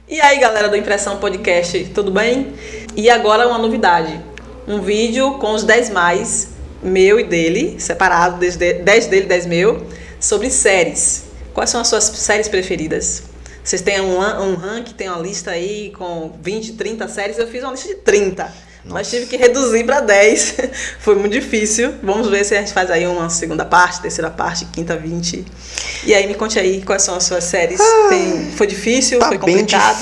E aí, galera do Impressão Podcast, tudo bem? E agora uma novidade, um vídeo com os 10 mais, meu e dele, separado, 10 dele, 10 meu, sobre séries. Quais são as suas séries preferidas? Vocês têm um ranking, tem uma lista aí com 20, 30 séries, eu fiz uma lista de 30. Mas tive que reduzir para 10. Foi muito difícil. Vamos ver se a gente faz aí uma segunda parte, terceira parte, quinta, 20. E aí, me conte aí, quais são as suas séries? Foi difícil? Foi complicado?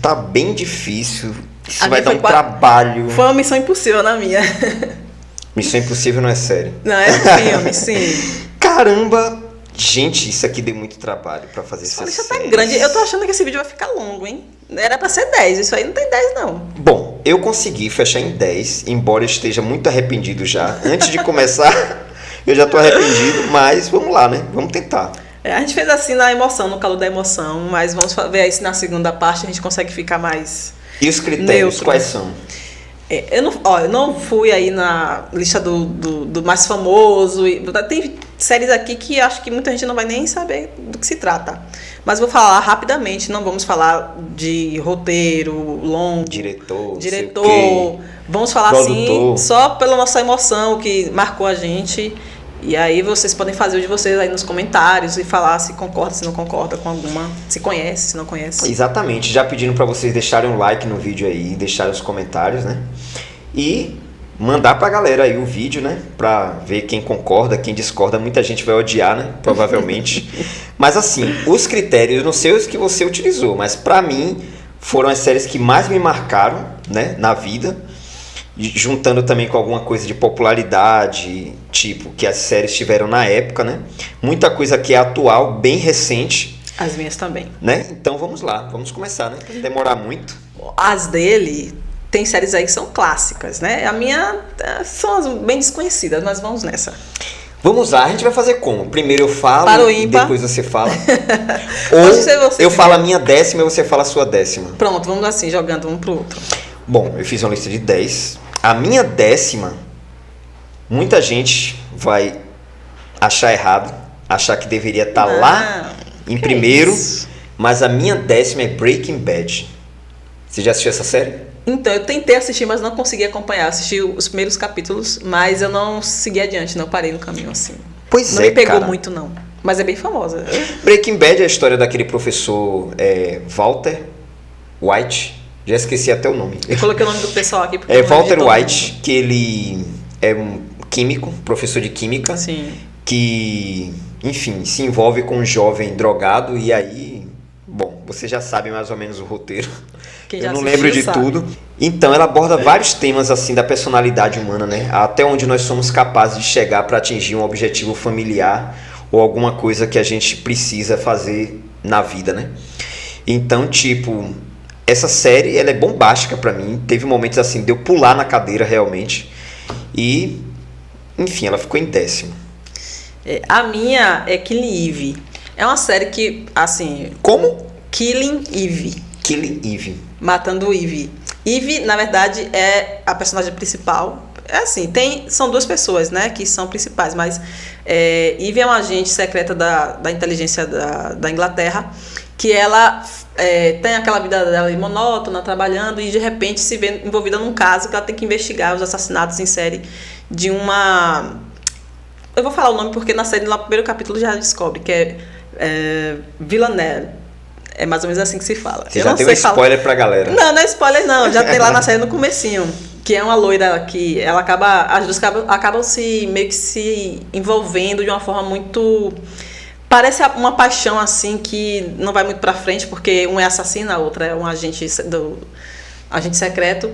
Tá bem difícil. Isso vai dar um trabalho. Foi uma missão impossível na minha. Missão Impossível não é série. Não, é filme, sim. Caramba! Gente, isso aqui deu muito trabalho pra fazer essa lista série. Tá grande. Eu tô achando que esse vídeo vai ficar longo, hein? Era pra ser 10, isso aí não tem 10 não. Bom, eu consegui fechar em 10, embora eu esteja muito arrependido já. Antes de começar, eu já tô arrependido, mas vamos lá, né? Vamos tentar. A gente fez assim na emoção, no calor da emoção, mas vamos ver aí se na segunda parte a gente consegue ficar mais E os critérios, neutro. quais são? Eu não fui aí na lista do mais famoso. Tem séries aqui que acho que muita gente não vai nem saber do que se trata. Mas vou falar rapidamente, não vamos falar de roteiro, longo, diretor. Vamos falar produtor. assim, só pela nossa emoção que marcou a gente. E aí vocês podem fazer o de vocês aí nos comentários e falar se concorda, se não concorda com alguma, se conhece, se não conhece. Exatamente, já pedindo para vocês deixarem um like no vídeo aí, deixarem os comentários, né? E mandar pra galera aí o vídeo, né? Pra ver quem concorda, quem discorda. Muita gente vai odiar, né? Provavelmente. Mas assim, os critérios, eu não sei os que você utilizou, mas pra mim foram as séries que mais me marcaram, né? Na vida. Juntando também com alguma coisa de popularidade, tipo, que as séries tiveram na época, né? Muita coisa que é atual, bem recente. As minhas também. Né? Então vamos lá, vamos começar, né? Pra não demorar muito. As dele, tem séries aí que são clássicas, né? A minha são as bem desconhecidas, mas vamos nessa. Vamos lá, a gente vai fazer como? Primeiro eu falo, Para o ímpar. Depois você fala. Pode ser você eu primeiro. falo a minha 10ª e você fala a sua 10ª. Pronto, vamos assim, jogando um pro outro. Bom, eu fiz uma lista de 10. A minha 10ª, muita gente vai achar errado, achar que deveria estar lá em primeiro, mas a minha 10ª é Breaking Bad. Você já assistiu essa série? Então, eu tentei assistir, mas não consegui acompanhar. Assisti os primeiros capítulos, mas eu não segui adiante, não parei no caminho assim. Pois não é, me pegou cara. muito, não. Mas é bem famosa. Breaking Bad é a história daquele professor Walter White. Já esqueci até o nome. Eu coloquei o nome do pessoal aqui porque Walter White, que ele é um químico, professor de química. Sim. Que, enfim, se envolve com um jovem drogado e aí, bom, você já sabe mais ou menos o roteiro. Eu não lembro de tudo. Então, ela aborda vários temas assim da personalidade humana, né? Até onde nós somos capazes de chegar para atingir um objetivo familiar ou alguma coisa que a gente precisa fazer na vida, né? Então, tipo, essa série, ela é bombástica pra mim. Teve momentos assim de eu pular na cadeira realmente. E, enfim, ela ficou em 10º. A minha é Killing Eve. É uma série que, assim... Como? Killing Eve. Killing Eve. Matando Eve. Eve, na verdade, é a personagem principal. É assim, são duas pessoas, né, que são principais, mas Eve é uma agente secreta da inteligência da Inglaterra, que ela tem aquela vida dela monótona, trabalhando, e de repente se vê envolvida num caso que ela tem que investigar os assassinatos em série de uma... Eu vou falar o nome porque na série, no primeiro capítulo, já descobre que é Villanelle. É mais ou menos assim que se fala. Você já tem um spoiler pra galera. Não é spoiler não, já tem lá na série no comecinho. Que é uma loira que ela as duas acabam meio que se envolvendo de uma forma muito... Parece uma paixão assim que não vai muito pra frente, porque um é assassino, a outra é um agente secreto.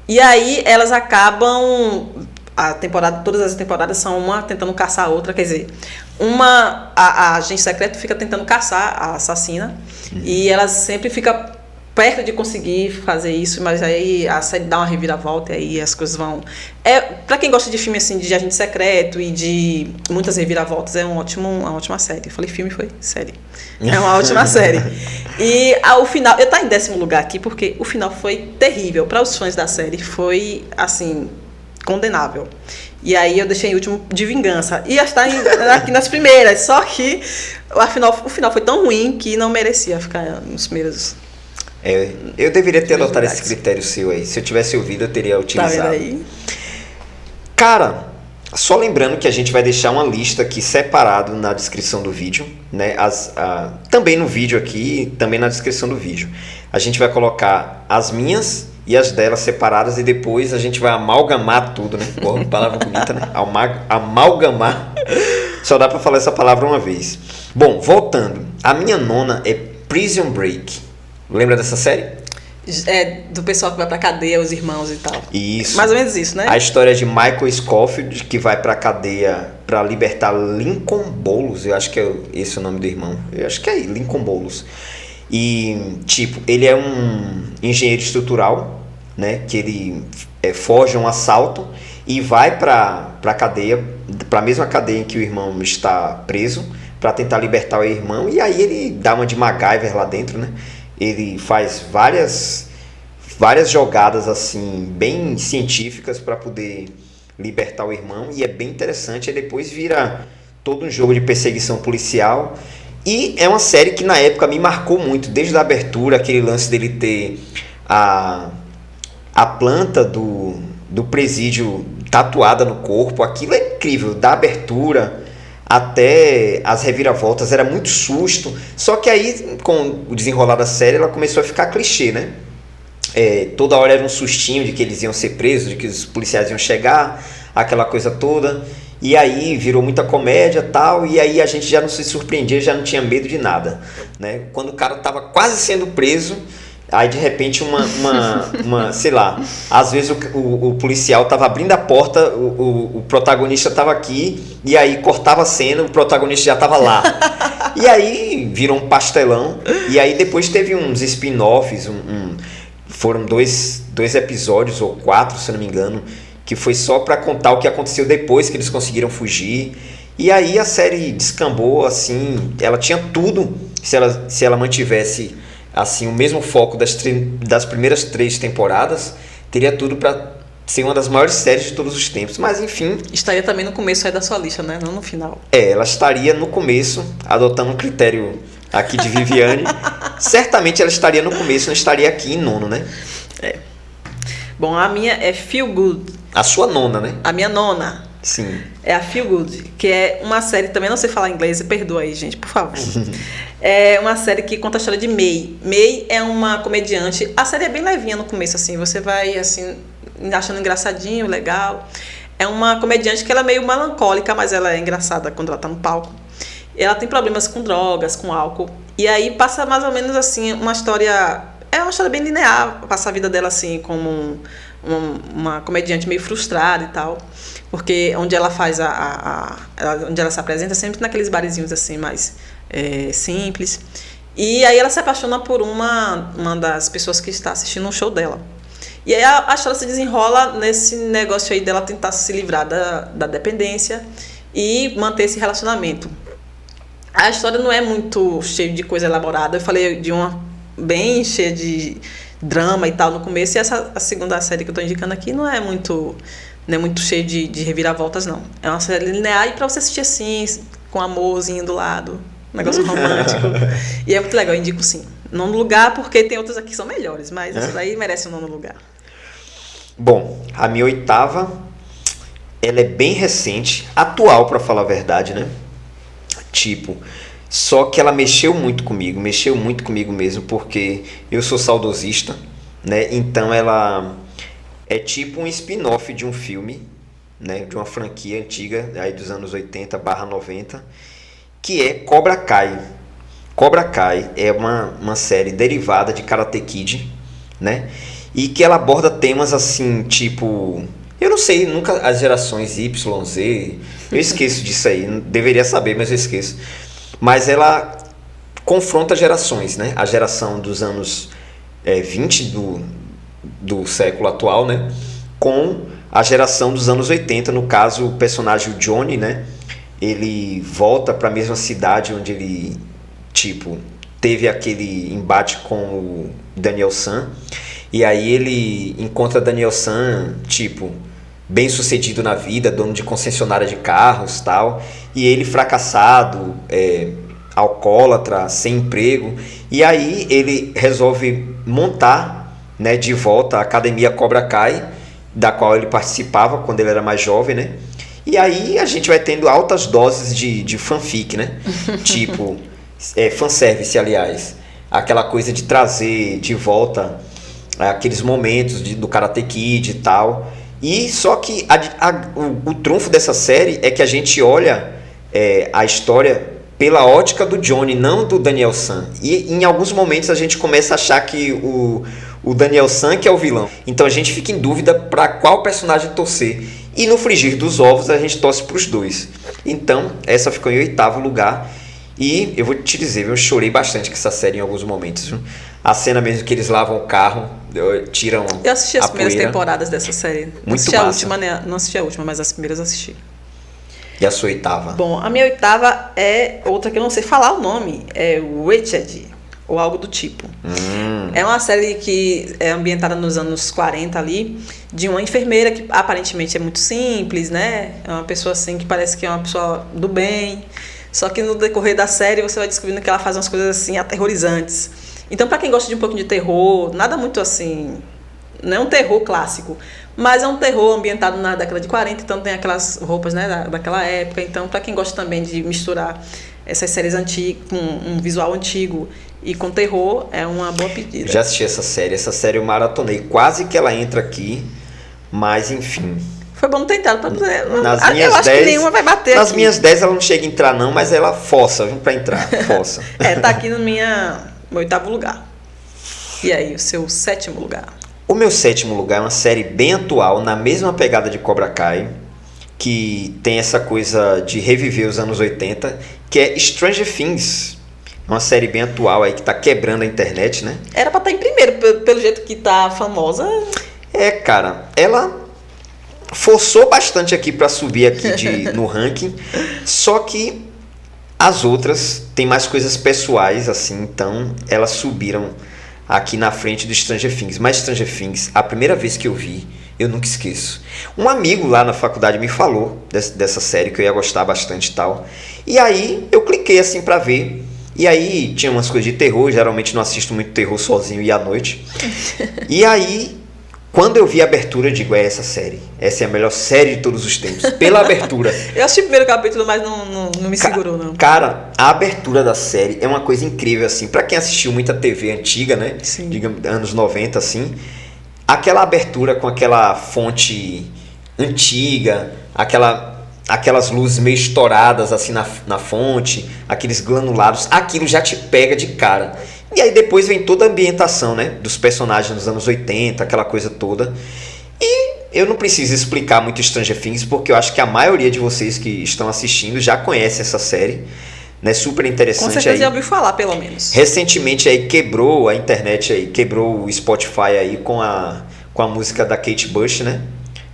E aí elas acabam... todas as temporadas são uma tentando caçar a outra, quer dizer, a agente secreta fica tentando caçar a assassina, e ela sempre fica perto de conseguir fazer isso, mas aí a série dá uma reviravolta e aí as coisas vão... Pra quem gosta de filme assim, de agente secreto e de muitas reviravoltas, é uma ótima série. Eu falei filme, foi série. É uma ótima série. E o final... Eu tô em 10º lugar aqui porque o final foi terrível. Para os fãs da série foi, assim, condenável. E aí eu deixei em último de vingança. E está aqui nas primeiras, só que o final foi tão ruim que não merecia ficar nos primeiros Eu deveria ter adotado esse critério seu aí. Se eu tivesse ouvido, eu teria utilizado. Tá vendo aí? Cara, só lembrando que a gente vai deixar uma lista aqui separado na descrição do vídeo, né? Também no vídeo aqui, também na descrição do vídeo. A gente vai colocar as minhas e as delas separadas e depois a gente vai amalgamar tudo, né? Boa, palavra bonita, né? Amalgamar. Só dá pra falar essa palavra uma vez. Bom, voltando. A minha nona é Prison Break. Lembra dessa série? Do pessoal que vai pra cadeia, os irmãos e tal. Isso. Mais ou menos isso, né? A história de Michael Scofield, que vai pra cadeia pra libertar Lincoln Boulos. Eu acho que é esse o nome do irmão. Eu acho que é Lincoln Boulos. E, tipo, ele é um engenheiro estrutural, né? Que ele foge um assalto e vai pra cadeia, pra mesma cadeia em que o irmão está preso, pra tentar libertar o irmão. E aí ele dá uma de MacGyver lá dentro, né? Ele faz várias jogadas assim bem científicas para poder libertar o irmão e é bem interessante. Aí depois vira todo um jogo de perseguição policial e é uma série que na época me marcou muito, desde a abertura, aquele lance dele ter a planta do presídio tatuada no corpo. Aquilo é incrível, da abertura até as reviravoltas, era muito susto. Só que aí, com o desenrolar da série, ela começou a ficar clichê, né? Toda hora era um sustinho de que eles iam ser presos, de que os policiais iam chegar, aquela coisa toda. E aí virou muita comédia e tal, e aí a gente já não se surpreendia, já não tinha medo de nada, né? Quando o cara estava quase sendo preso, aí de repente sei lá, às vezes o policial tava abrindo a porta, o protagonista tava aqui, e aí cortava a cena, o protagonista já tava lá. E aí virou um pastelão, e aí depois teve uns spin-offs, foram dois episódios, ou 4, se eu não me engano, que foi só para contar o que aconteceu depois que eles conseguiram fugir. E aí a série descambou, assim, ela tinha tudo, se ela mantivesse assim, o mesmo foco das primeiras 3 temporadas, teria tudo para ser uma das maiores séries de todos os tempos. Mas, enfim... Estaria também no começo aí da sua lista, né? Não no final. Ela estaria no começo, adotando um critério aqui de Viviane. Certamente ela estaria no começo, não estaria aqui em nono, né? Bom, a minha é Feel Good. A sua nona, né? A minha nona. Sim. É a Feel Good, que é uma série, também não sei falar inglês, perdoa aí, gente, por favor. É uma série que conta a história de May. May é uma comediante. A série é bem levinha no começo, assim, você vai, assim, achando engraçadinho, legal. É uma comediante que ela é meio melancólica, mas ela é engraçada quando ela tá no palco. Ela tem problemas com drogas, com álcool. E aí passa mais ou menos, assim, uma história... É uma história bem linear, passa a vida dela, assim, como uma comediante meio frustrada e tal. Porque onde ela faz onde ela se apresenta, sempre naqueles barizinhos assim, mais simples. E aí ela se apaixona por uma das pessoas que está assistindo um show dela. E aí a história se desenrola nesse negócio aí dela tentar se livrar da dependência e manter esse relacionamento. A história não é muito cheia de coisa elaborada. Eu falei de uma bem cheia de drama e tal no começo. E a segunda série que eu estou indicando aqui não é muito cheio de reviravoltas, não. É uma série linear e pra você assistir assim, com amorzinho do lado, um negócio romântico. E é muito legal, eu indico sim. Nono lugar, porque tem outras aqui que são melhores, mas essa daí merece o nono lugar. Bom, a minha 8ª, ela é bem recente, atual pra falar a verdade, né? Tipo, só que ela mexeu muito comigo mesmo, porque eu sou saudosista, né? Então ela... é tipo um spin-off de um filme, né, de uma franquia antiga, aí dos anos 80/90, que é Cobra Kai. Cobra Kai é uma série derivada de Karate Kid, né, e que ela aborda temas assim, tipo... Eu não sei, nunca as gerações Y, Z... Eu esqueço disso aí, deveria saber, mas eu esqueço. Mas ela confronta gerações, né? A geração dos anos 20 do século atual, né, com a geração dos anos 80, no caso o personagem Johnny, né, ele volta para a mesma cidade onde ele, tipo, teve aquele embate com o Daniel San, e aí ele encontra Daniel San, tipo, bem sucedido na vida, dono de concessionária de carros, tal, e ele fracassado, alcoólatra, sem emprego. E aí ele resolve montar, né, de volta a Academia Cobra Kai, da qual ele participava quando ele era mais jovem, né? E aí a gente vai tendo altas doses de fanfic, né? Tipo, fanservice, aliás. Aquela coisa de trazer de volta aqueles momentos do Karate Kid e tal. E só que o trunfo dessa série é que a gente olha a história pela ótica do Johnny, não do Daniel San. E em alguns momentos a gente começa a achar que o Daniel San que é o vilão. Então a gente fica em dúvida para qual personagem torcer. E no frigir dos ovos a gente torce para os dois. Então essa ficou em 8º lugar. E eu vou te dizer, eu chorei bastante com essa série em alguns momentos. Viu? A cena mesmo que eles lavam o carro, tiram a poeira. Eu assisti as primeiras temporadas dessa série. Muito massa. Não assisti a última, mas as primeiras assisti. E a sua 8ª? Bom, a minha 8ª é outra que eu não sei falar o nome. É Witched, ou algo do tipo. É uma série que é ambientada nos anos 40 ali, de uma enfermeira que aparentemente é muito simples, né? É uma pessoa assim que parece que é uma pessoa do bem. Só que no decorrer da série você vai descobrindo que ela faz umas coisas assim aterrorizantes. Então, para quem gosta de um pouco de terror, nada muito assim, não é um terror clássico, mas é um terror ambientado na década de 40, então tem aquelas roupas, né, daquela época. Então, para quem gosta também de misturar essas séries antigas, com um visual antigo e com terror, é uma boa pedida. Já assisti essa série eu maratonei, quase que ela entra aqui, mas enfim... Foi bom tentar para dizer. Nas minhas eu acho 10, que nenhuma vai bater nas aqui. minhas 10 ela não chega a entrar não, mas ela força, viu, para entrar, força. Tá aqui no meu 8º lugar. E aí, o seu 7º lugar? O meu 7º lugar é uma série bem atual, na mesma pegada de Cobra Kai, que tem essa coisa de reviver os anos 80, que é Stranger Things. Uma série bem atual aí que tá quebrando a internet, né? Era pra estar em primeiro, pelo jeito que tá famosa. Cara, ela forçou bastante aqui para subir aqui no ranking, só que as outras têm mais coisas pessoais, assim, então elas subiram aqui na frente do Stranger Things. Mas Stranger Things, a primeira vez que eu vi, eu nunca esqueço. Um amigo lá na faculdade me falou dessa série, que eu ia gostar bastante e tal. E aí eu cliquei assim para ver. E aí tinha umas coisas de terror, geralmente não assisto muito terror sozinho e à noite. E aí... Quando eu vi a abertura, eu digo, essa série. Essa é a melhor série de todos os tempos. Pela abertura. Eu assisti o primeiro capítulo, mas não me segurou, não. Cara, a abertura da série é uma coisa incrível, assim. Pra quem assistiu muita TV antiga, né? Sim. Digamos, anos 90, assim. Aquela abertura com aquela fonte antiga, aquelas luzes meio estouradas, assim, na fonte, aqueles granulados. Aquilo já te pega de cara. E aí depois vem toda a ambientação, né, dos personagens dos anos 80, aquela coisa toda. E eu não preciso explicar muito Stranger Things, porque eu acho que a maioria de vocês que estão assistindo já conhece essa série, né, super interessante. Com certeza aí, já ouviu falar, pelo menos. Recentemente aí quebrou a internet, aí quebrou o Spotify aí com a música da Kate Bush, né,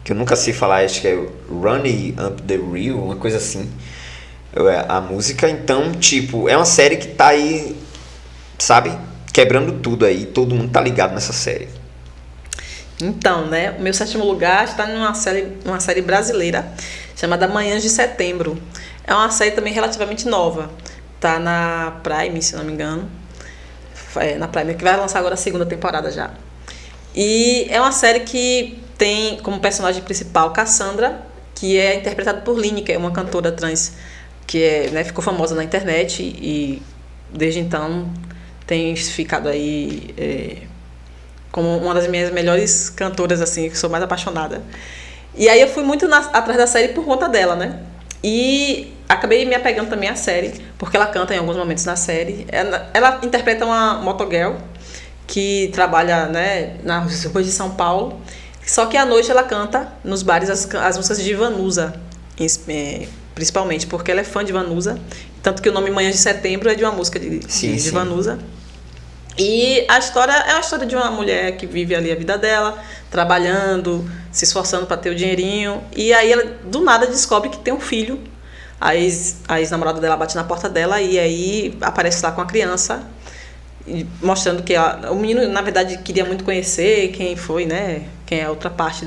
que eu nunca sei falar, acho que é Running Up the Hill, uma coisa assim, a música. Então, tipo, é uma série que tá aí, sabe, quebrando tudo aí, todo mundo tá ligado nessa série. Então, né, o meu 7º lugar está numa série brasileira chamada Manhãs de Setembro. É uma série também relativamente nova, tá na Prime, se não me engano, na Prime, que vai lançar agora a 2ª temporada já. E é uma série que tem como personagem principal Cassandra, que é interpretada por Lineker, uma cantora trans que né, ficou famosa na internet e desde então tem ficado aí como uma das minhas melhores cantoras, assim, que sou mais apaixonada. E aí eu fui muito atrás da série por conta dela, né? E acabei me apegando também à série, porque ela canta em alguns momentos na série. Ela interpreta uma motogirl que trabalha, né, nas ruas de São Paulo. Só que à noite ela canta nos bares as músicas de Vanusa, principalmente, porque ela é fã de Vanusa. Tanto que o nome Manhãs de Setembro é de uma música de Vanusa. E a história é a história de uma mulher que vive ali a vida dela, trabalhando, se esforçando para ter o dinheirinho. E aí ela, do nada, descobre que tem um filho. A ex-namorada dela bate na porta dela e aí aparece lá com a criança, mostrando que o menino, na verdade, queria muito conhecer quem foi, né? Quem é outra parte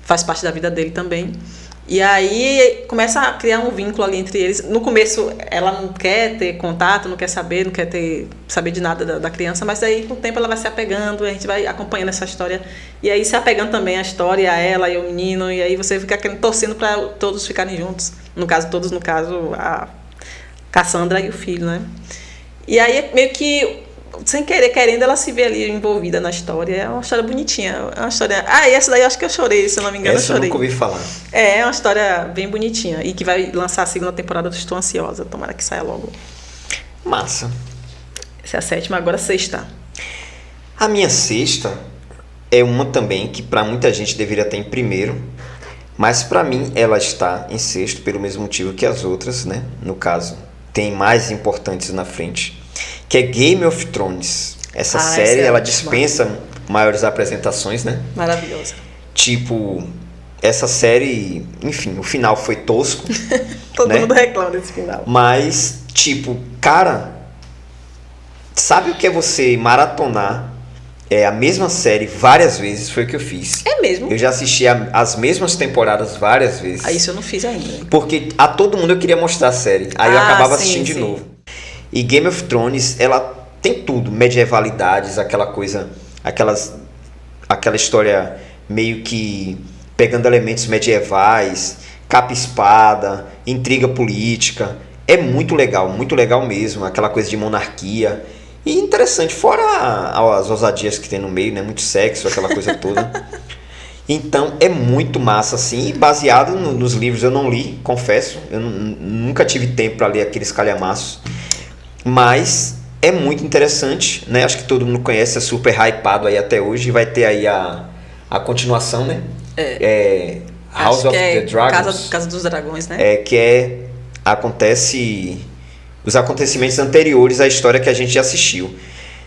faz parte da vida dele também. E aí começa a criar um vínculo ali entre eles. No começo ela não quer ter contato, não quer saber, não quer saber de nada da criança, mas aí com o tempo ela vai se apegando, a gente vai acompanhando essa história. E aí se apegando também à história, a ela e ao menino, e aí você fica torcendo para todos ficarem juntos. No caso, a Cassandra e o filho, né? E aí meio que sem querer, querendo, ela se vê ali envolvida na história. É uma história bonitinha. É uma história... e essa daí eu acho que eu chorei, se eu não me engano, essa eu chorei. Eu nunca ouvi falar. É uma história bem bonitinha. E que vai lançar a segunda temporada, eu estou ansiosa. Tomara que saia logo. Massa. Essa é a 7ª, agora a 6ª. A minha 6ª é uma também que para muita gente deveria estar em primeiro. Mas para mim ela está em 6º pelo mesmo motivo que as outras, né? No caso, tem mais importantes na frente. Que é Game of Thrones. Essa série, ela dispensa maiores apresentações, né? Maravilhosa. Tipo, essa série, enfim, o final foi tosco. Todo mundo reclama desse final. Mas, tipo, cara, sabe o que é você maratonar a mesma série várias vezes? Foi o que eu fiz. É mesmo? Eu já assisti as mesmas temporadas várias vezes. Isso eu não fiz ainda. Porque a todo mundo eu queria mostrar a série. Aí eu acabava assistindo de novo. E Game of Thrones, ela tem tudo, medievalidades, aquela coisa, aquela história meio que pegando elementos medievais, capa e espada, intriga política. É muito legal mesmo, aquela coisa de monarquia. E interessante, fora as ousadias que tem no meio, né? Muito sexo, aquela coisa toda. Então é muito massa, assim, baseado nos livros. Eu não li, confesso, eu nunca tive tempo para ler aqueles calhamaços. Mas é muito interessante, né? Acho que todo mundo conhece, é super hypado aí até hoje. Vai ter aí a continuação, né? House of the Dragons. Casa dos Dragões, né? Acontece os acontecimentos anteriores à história que a gente já assistiu.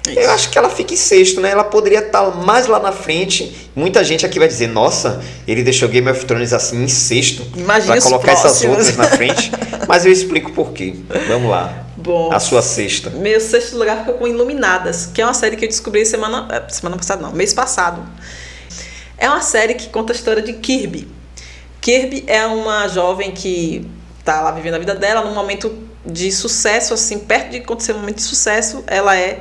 Isso. Eu acho que ela fica em 6º, né? Ela poderia estar mais lá na frente. Muita gente aqui vai dizer, nossa, ele deixou Game of Thrones assim em 6º. Imagina vai colocar essas outras na frente. Mas eu explico por quê. Vamos lá. Bom, a sua 6ª. Meu 6º lugar ficou com Iluminadas, que é uma série que eu descobri semana passada, não, mês passado. É uma série que conta a história de Kirby. Kirby é uma jovem que tá lá vivendo a vida dela num momento de sucesso, assim, perto de acontecer um momento de sucesso, ela é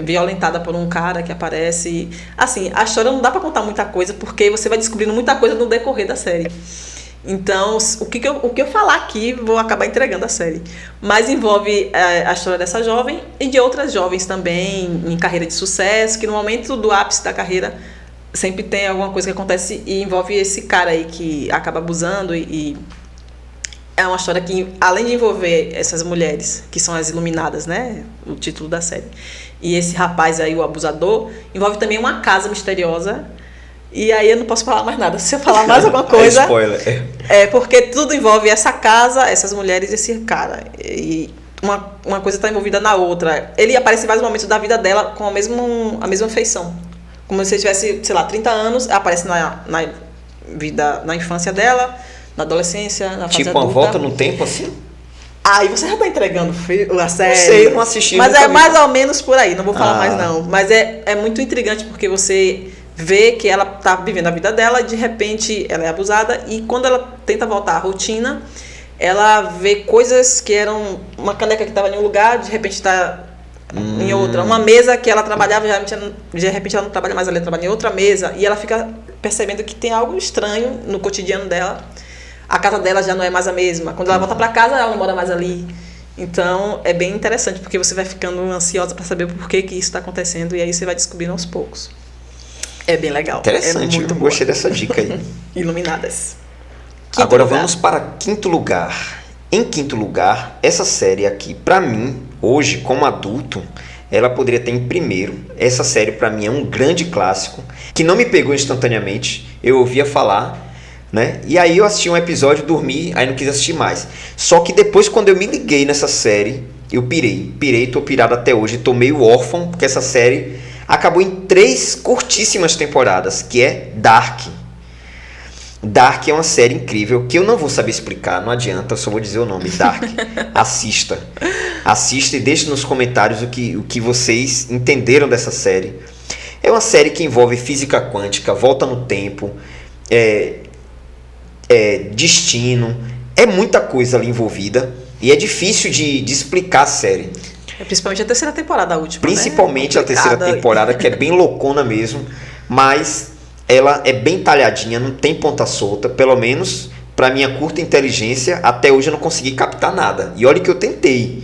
violentada por um cara que aparece. Assim, a história não dá pra contar muita coisa, porque você vai descobrindo muita coisa no decorrer da série. Então, o que eu falar aqui, vou acabar entregando a série. Mas envolve a história dessa jovem e de outras jovens também em carreira de sucesso, que no momento do ápice da carreira sempre tem alguma coisa que acontece e envolve esse cara aí que acaba abusando e é uma história que, além de envolver essas mulheres, que são as iluminadas, né? O título da série. E esse rapaz aí, o abusador, envolve também uma casa misteriosa. E aí eu não posso falar mais nada. Se eu falar mais alguma coisa... É spoiler. Porque tudo envolve essa casa, essas mulheres e esse cara. E uma coisa está envolvida na outra. Ele aparece em vários momentos da vida dela com a mesma feição. Como se ele tivesse, sei lá, 30 anos, aparece na infância dela, na adolescência, na fase adulta. Tipo uma volta no tempo, assim? Aí você já tá entregando a série. Não sei, eu não assisti. Mas é mais ou menos por aí, não vou falar mais não. Mas é muito intrigante porque você vê que ela tá vivendo a vida dela e de repente ela é abusada e quando ela tenta voltar à rotina, ela vê coisas que eram uma caneca que estava em um lugar, de repente está em outra. Uma mesa que ela trabalhava, de repente ela não trabalha mais ali, ela trabalha em outra mesa e ela fica percebendo que tem algo estranho no cotidiano dela. A casa dela já não é mais a mesma. Quando ela volta para casa, ela não mora mais ali. Então, é bem interessante, porque você vai ficando ansiosa para saber por que isso está acontecendo, e aí você vai descobrindo aos poucos. É bem legal. Interessante, eu gostei dessa dica aí. Iluminadas. Agora vamos para 5º lugar. Em 5º lugar, essa série aqui, para mim, hoje, como adulto, ela poderia ter em primeiro. Essa série, para mim, é um grande clássico, que não me pegou instantaneamente. Eu ouvia falar... né? E aí eu assisti um episódio, dormi, aí não quis assistir mais. Só que depois, quando eu me liguei nessa série, eu pirei, tô pirado até hoje, tô meio órfão, porque essa série acabou em 3 curtíssimas temporadas, que é Dark. Dark é uma série incrível, que eu não vou saber explicar, não adianta, eu só vou dizer o nome, Dark. Assista e deixe nos comentários o que vocês entenderam dessa série. É uma série que envolve física quântica, volta no tempo, destino, é muita coisa ali envolvida e é difícil de explicar a série. Principalmente a terceira temporada, a última, Principalmente a terceira temporada, que é bem loucona mesmo, mas ela é bem talhadinha, não tem ponta solta, pelo menos para minha curta inteligência, até hoje eu não consegui captar nada. E olha que eu tentei.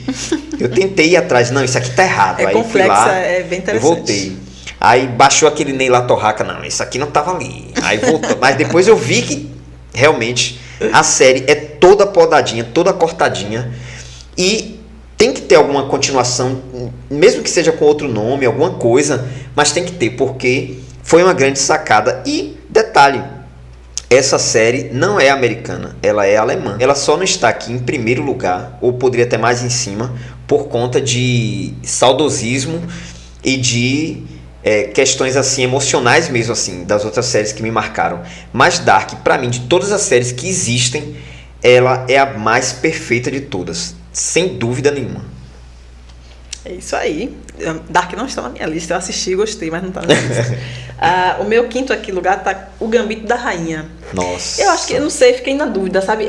Eu tentei ir atrás, não, isso aqui tá errado. É aí complexa, fui lá, é bem interessante. Voltei. Aí baixou aquele Ney La Torraca, não, isso aqui não tava ali. Aí voltou. Mas depois eu vi que realmente a série é toda podadinha, toda cortadinha. E tem que ter alguma continuação, mesmo que seja com outro nome, alguma coisa, mas tem que ter, porque foi uma grande sacada. E detalhe, essa série não é americana, ela é alemã. Ela só não está aqui em primeiro lugar, ou poderia até mais em cima, por conta de saudosismo e de questões assim emocionais mesmo, assim, das outras séries que me marcaram. Mas Dark, pra mim, de todas as séries que existem, ela é a mais perfeita de todas, sem dúvida nenhuma. É isso aí. Dark não está na minha lista, eu assisti e gostei, mas não está na minha lista. O meu quinto aqui lugar tá O Gambito da Rainha. Nossa. Eu acho que, eu não sei, fiquei na dúvida, sabe?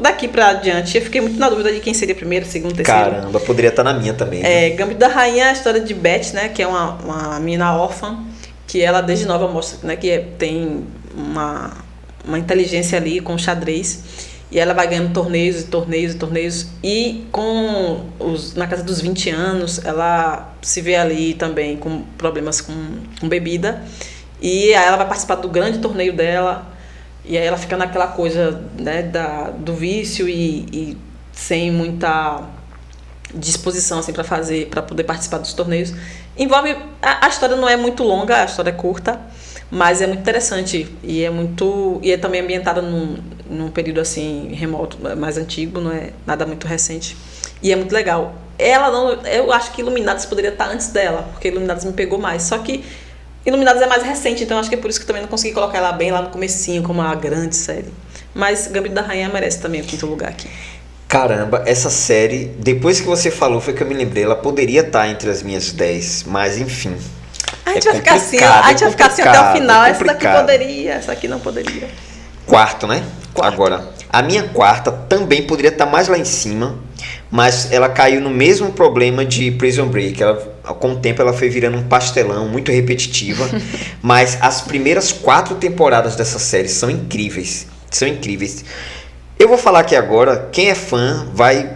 Daqui pra diante, eu fiquei muito na dúvida de quem seria primeiro, segundo, terceiro. Caramba, poderia estar na minha também. Gambito da Rainha é a história de Beth, né? Que é uma menina órfã, que ela desde nova mostra, né, que tem uma inteligência ali com xadrez. E ela vai ganhando torneios e torneios e torneios. E na casa dos 20 anos, ela se vê ali também com problemas com bebida. E aí ela vai participar do grande torneio dela. E aí ela fica naquela coisa, né, do vício e sem muita disposição assim, para poder participar dos torneios. Envolve. A história não é muito longa, a história é curta. Mas é muito interessante e é também ambientada num período assim remoto, mais antigo, não é nada muito recente. E é muito legal. Eu acho que Iluminados poderia estar antes dela, porque Iluminados me pegou mais. Só que Iluminados é mais recente, então acho que é por isso que eu também não consegui colocar ela bem lá no comecinho, como uma grande série. Mas Gambito da Rainha merece também o quinto lugar aqui. Caramba, essa série, depois que você falou, foi que eu me lembrei, ela poderia estar entre as minhas 10, mas enfim. A gente vai ficar assim até o final. Essa daqui poderia, essa aqui não poderia. Quarto, né? Agora, a minha quarta também poderia estar mais lá em cima, mas ela caiu no mesmo problema de Prison Break. Com o tempo ela foi virando um pastelão, muito repetitiva. Mas as primeiras 4 temporadas dessa série são incríveis. São incríveis. Eu vou falar aqui agora, quem é fã vai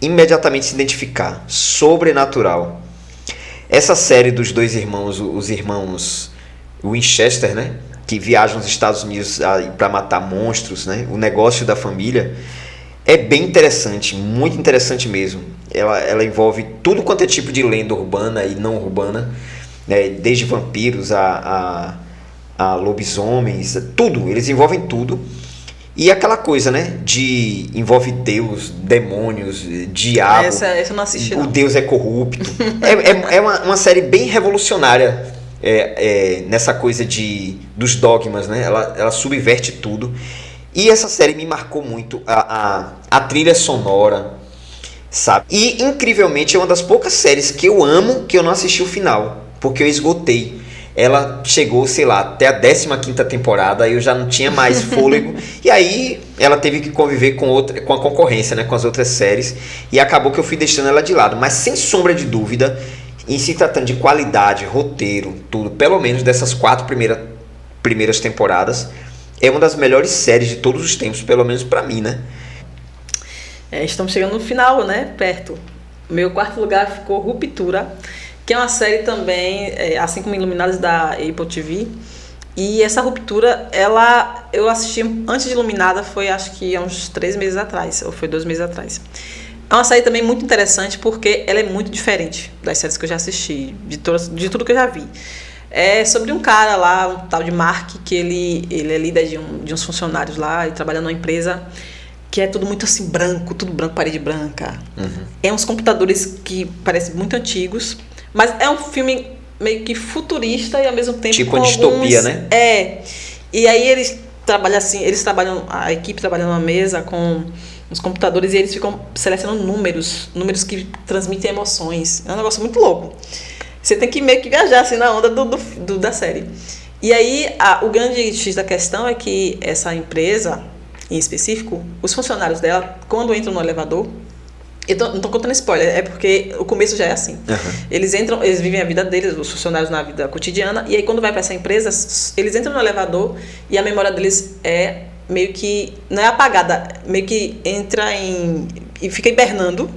imediatamente se identificar. Sobrenatural. Essa série dos dois irmãos, os irmãos Winchester, né, que viajam aos Estados Unidos para matar monstros, né, o negócio da família, é bem interessante, muito interessante mesmo. Ela envolve tudo quanto é tipo de lenda urbana e não urbana, né, desde vampiros a lobisomens, tudo, eles envolvem tudo. E aquela coisa, né? Envolve Deus, demônios, diabo. Essa eu não assisti, não. O Deus é corrupto. É uma série bem revolucionária nessa coisa dos dogmas, né? Ela subverte tudo. E essa série me marcou muito. A trilha sonora, sabe? E, incrivelmente, é uma das poucas séries que eu amo que eu não assisti o final. Porque eu esgotei. Ela chegou, sei lá, até a 15ª temporada, aí eu já não tinha mais fôlego. E aí ela teve que conviver com a concorrência, né, com as outras séries. E acabou que eu fui deixando ela de lado. Mas sem sombra de dúvida, em se tratando de qualidade, roteiro, tudo, pelo menos dessas 4 primeiras temporadas, é uma das melhores séries de todos os tempos, pelo menos pra mim, né? Estamos chegando no final, né? Perto. Meu quarto lugar ficou Ruptura, que é uma série também, assim como Iluminados, da Apple TV. E essa Ruptura, eu assisti antes de Iluminada, foi acho que há uns 3 meses atrás, ou foi 2 meses atrás. É uma série também muito interessante, porque ela é muito diferente das séries que eu já assisti, de tudo que eu já vi. É sobre um cara lá, um tal de Mark, que ele é líder de uns funcionários lá, e trabalha numa empresa que é tudo muito assim branco, tudo branco, parede branca. Uhum. É uns computadores que parecem muito antigos, mas é um filme meio que futurista e ao mesmo tempo tipo com distopia, né? E aí eles trabalham, a equipe trabalha numa mesa com os computadores e eles ficam selecionando números que transmitem emoções. É um negócio muito louco. Você tem que meio que viajar assim na onda da série. E aí o grande X da questão é que essa empresa, em específico, os funcionários dela, quando entram no elevador, não tô contando spoiler, é porque o começo já é assim. Eles vivem a vida deles, os funcionários na vida cotidiana, e aí quando vai para essa empresa, eles entram no elevador e a memória deles é meio que, não é apagada, meio que entra e fica hibernando,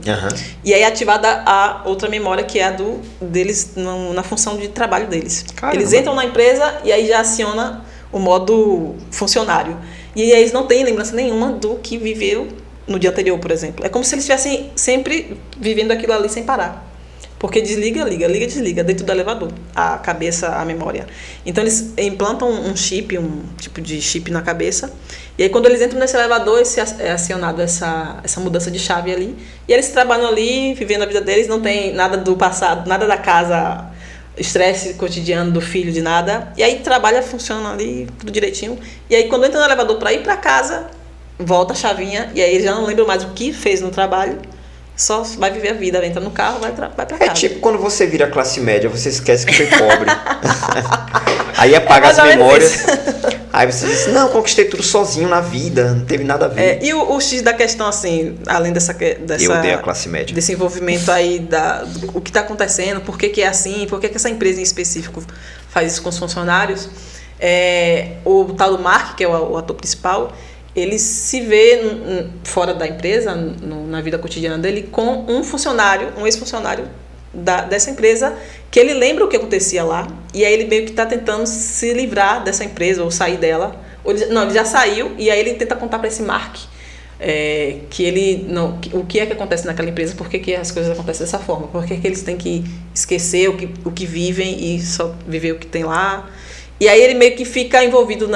e aí é ativada a outra memória, que é a deles na função de trabalho deles. Caramba. Eles entram na empresa e aí já aciona o modo funcionário. E aí eles não têm lembrança nenhuma do que viveu no dia anterior, por exemplo. É como se eles estivessem sempre vivendo aquilo ali sem parar. Porque desliga, liga, desliga, dentro do elevador, a cabeça, a memória. Então eles implantam um chip, um tipo de chip na cabeça, e aí quando eles entram nesse elevador, é acionado essa mudança de chave ali, e eles trabalham ali, vivendo a vida deles, não tem nada do passado, nada da casa, estresse cotidiano do filho, de nada, e aí trabalha, funciona ali, tudo direitinho, e aí quando entra no elevador para ir para casa, volta a chavinha, e aí já não lembra mais o que fez no trabalho, só vai viver a vida, entra no carro, vai pra casa. É tipo quando você vira classe média, você esquece que foi pobre. Aí apaga as memórias. Aí você diz, não, conquistei tudo sozinho na vida, não teve nada a ver. E o X da questão, assim, além dessa eu odeio a classe média. Desse envolvimento aí, o que está acontecendo, por que é assim, por que essa empresa em específico faz isso com os funcionários. O tal do Mark, que é o ator principal, ele se vê fora da empresa, na vida cotidiana dele, com um funcionário, um ex-funcionário dessa empresa, que ele lembra o que acontecia lá, e aí ele meio que está tentando se livrar dessa empresa, ou sair dela. Ele já saiu, e aí ele tenta contar para esse Mark o que é que acontece naquela empresa, por que as coisas acontecem dessa forma, por que eles têm que esquecer o que vivem e só viver o que tem lá. E aí ele meio que fica envolvido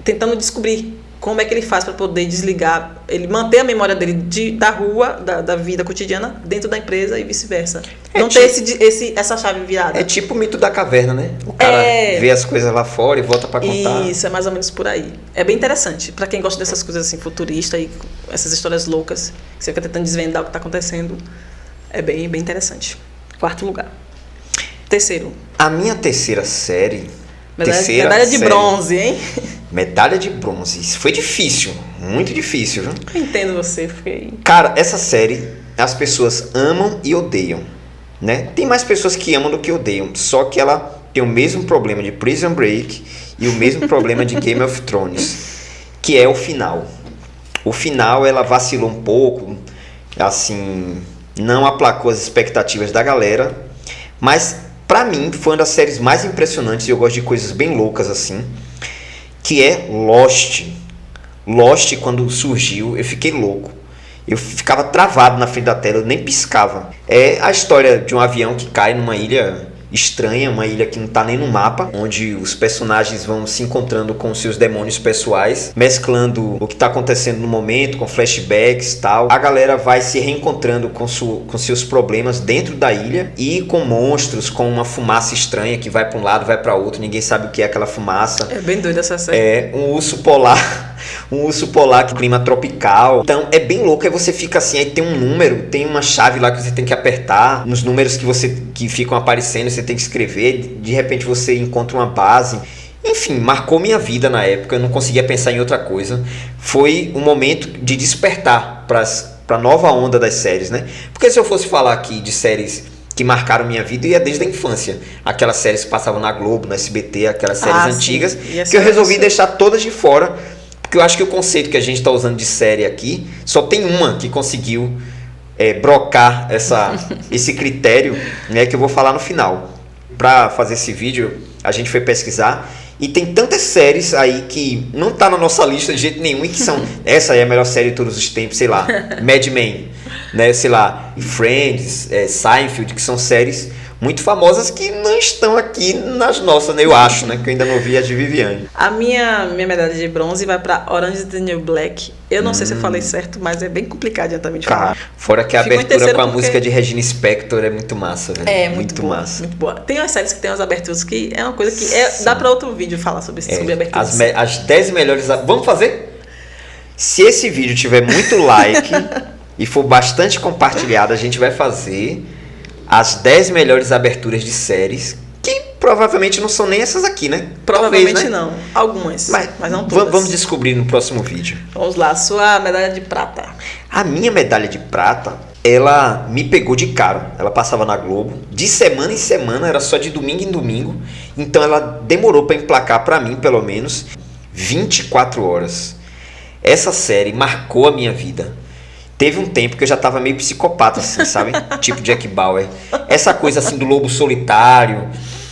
tentando descobrir como é que ele faz para poder desligar, ele manter a memória dele da rua, da vida cotidiana, dentro da empresa e vice-versa. Não ter essa chave virada. É tipo o mito da caverna, né? O cara vê as coisas lá fora e volta para contar. Isso, é mais ou menos por aí. É bem interessante. Para quem gosta dessas coisas assim, futuristas e essas histórias loucas, que você fica tentando desvendar o que está acontecendo, é bem, bem interessante. 4º lugar. 3º. A minha terceira série... Medalha de bronze, hein? Medalha de bronze. Isso foi difícil. Muito difícil, viu? Eu entendo você. Cara, essa série, as pessoas amam e odeiam, né? Tem mais pessoas que amam do que odeiam. Só que ela tem o mesmo problema de Prison Break e o mesmo problema de Game of Thrones, que é o final. O final, ela vacilou um pouco, assim, não aplacou as expectativas da galera, mas... Pra mim, foi uma das séries mais impressionantes, e eu gosto de coisas bem loucas assim, que é Lost. Lost, quando surgiu, eu fiquei louco. Eu ficava travado na frente da tela, eu nem piscava. É a história de um avião que cai numa ilha estranha, uma ilha que não tá nem no mapa, onde os personagens vão se encontrando com seus demônios pessoais, mesclando o que tá acontecendo no momento, com flashbacks e tal. A galera vai se reencontrando com seus problemas dentro da ilha e com monstros, com uma fumaça estranha que vai para um lado, vai para outro, ninguém sabe o que é aquela fumaça. É bem doido essa série. É um urso polar que clima tropical. Então é bem louco, aí você fica assim, aí tem um número, tem uma chave lá que você tem que apertar, nos números que ficam aparecendo, você tem que escrever, de repente você encontra uma base. Enfim, marcou minha vida na época, eu não conseguia pensar em outra coisa. Foi um momento de despertar para a nova onda das séries, né? Porque se eu fosse falar aqui de séries que marcaram minha vida, ia desde a infância. Aquelas séries que passavam na Globo, no SBT, aquelas séries antigas, que eu resolvi deixar todas de fora, porque eu acho que o conceito que a gente está usando de série aqui, só tem uma que conseguiu brocar esse critério, né, que eu vou falar no final. Para fazer esse vídeo, a gente foi pesquisar, e tem tantas séries aí que não tá na nossa lista de jeito nenhum, e que são, essa é a melhor série de todos os tempos, sei lá, Mad Men, né, sei lá, Friends, Seinfeld, que são séries muito famosas que não estão aqui nas nossas, né, eu acho, né, que eu ainda não vi a de Viviane. A minha medalha de bronze vai para Orange is the New Black. Eu não sei se eu falei certo, mas é bem complicado também de falar. Fora que a abertura com a música de Regina Spector é muito massa, velho. É, muito boa, massa. Muito boa. Tem umas séries que tem umas aberturas que é uma coisa que dá para outro vídeo falar sobre aberturas. As 10 melhores... Vamos fazer? Se esse vídeo tiver muito like e for bastante compartilhado, a gente vai fazer as 10 melhores aberturas de séries que provavelmente não são nem essas aqui, né? Provavelmente talvez, né? Não. Algumas, mas não todas. Vamos descobrir no próximo vídeo. Vamos lá, sua medalha de prata. A minha medalha de prata, ela me pegou de cara. Ela passava na Globo. De semana em semana, era só de domingo em domingo. Então ela demorou para emplacar, para mim, pelo menos, 24 horas. Essa série marcou a minha vida. Teve um tempo que eu já tava meio psicopata, assim, sabe? Tipo Jack Bauer. Essa coisa, assim, do lobo solitário,